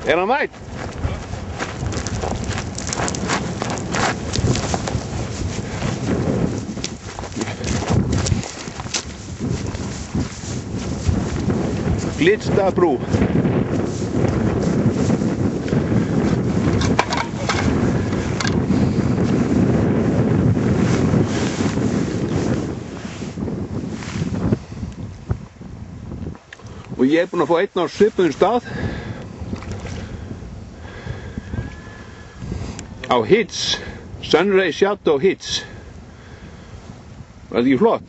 Hann mætt? Glitstaðabrú. Og ég búinn að fá einn á svipuðum stað á Hits, Sunray Shadow Hits. Var þetta ekki flott?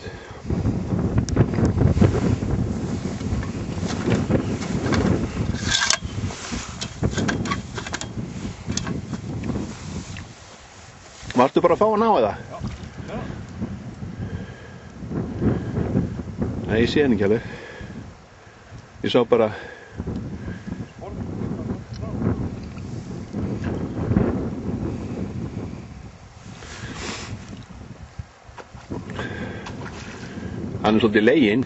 Varstu bara að fá hann á eða? Já. Nei, ég sé hann ekki alveg. Ég sá bara... Hann svolítið leginn.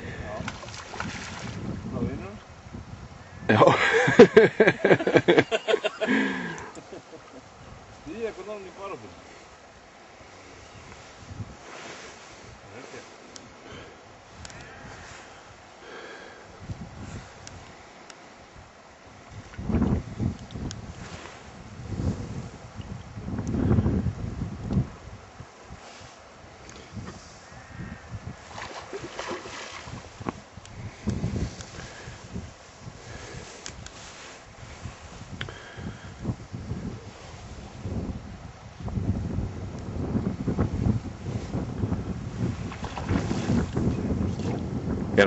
Já.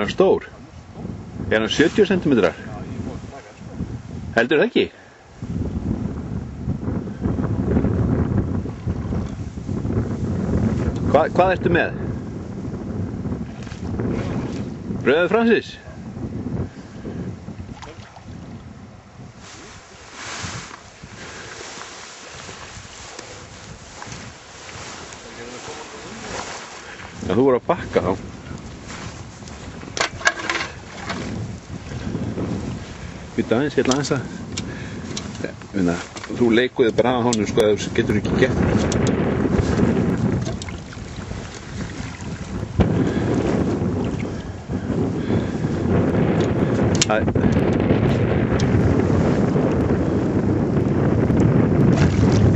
Hann stór? Hann 70 centimetrar? Heldur það ekki? Hvað ertu með? Bröður Francis? Já, þú voru að bakka þá. Býta aðeins, ég ætla aðeins að þú leikuði bara að honum sko, það getur ekki gert.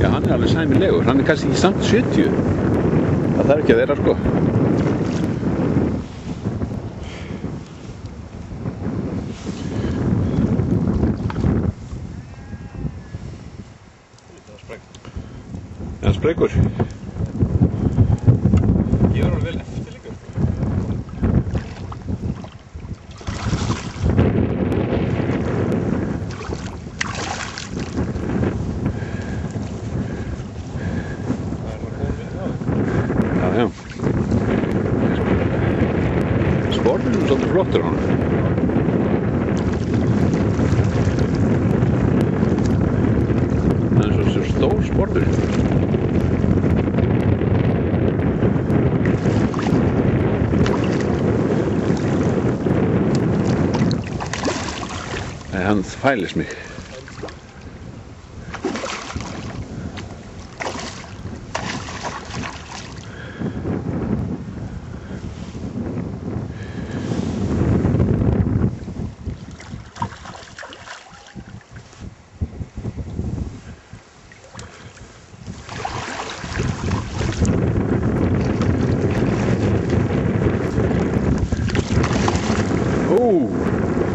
Já, hann alveg sæmilegur, hann kannski ekki samt 70. Það þarf ekki að vera sko. Er hann sprekkur? Ég var alveg vel eftir líka. Já, já. Sporturinn er svolítið flottur á hann. Það er svo stór sportur. Hann fælis mig.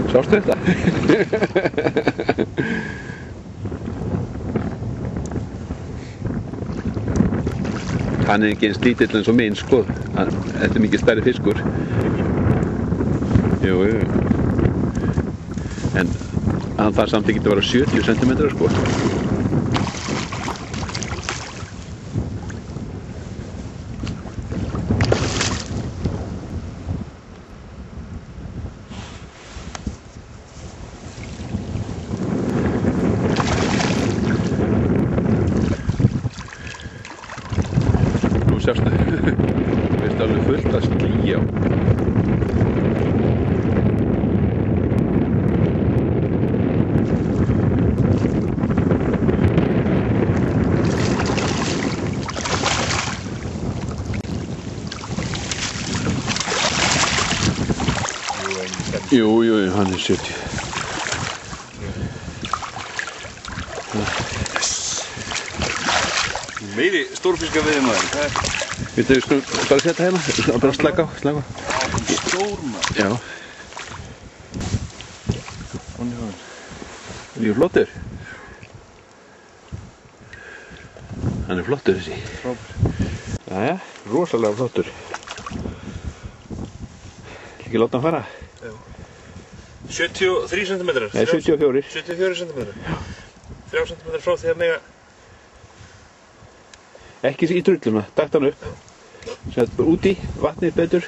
Sástu þetta? Hann er ekki eins lítill eins og minn sko. Þetta er mikið stærri fiskur. Jú. En hann þarf samt ekki að vera 70 cm sko. Sjástu, veist alveg fullt að skýja á. Jú, hann er 70. Meiri stórfiskar við maður. Við skulum bara setja hérna, við skulum bara slaka á. Stór maður. Já. Hún er hann. Mjög flottur. Hann er flottur þessi. Frábær. Jæja, rosalega flottur. Ekki láta hann fara? Já. 73 cm. Nei, 74. 74 cm. 3 cm frá því að mega. Ekki í drulluna, dætt hann upp. Sett bara úti, vatnið betur.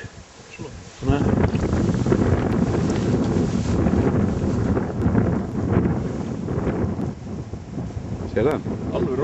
Svona. Sér það? Alveg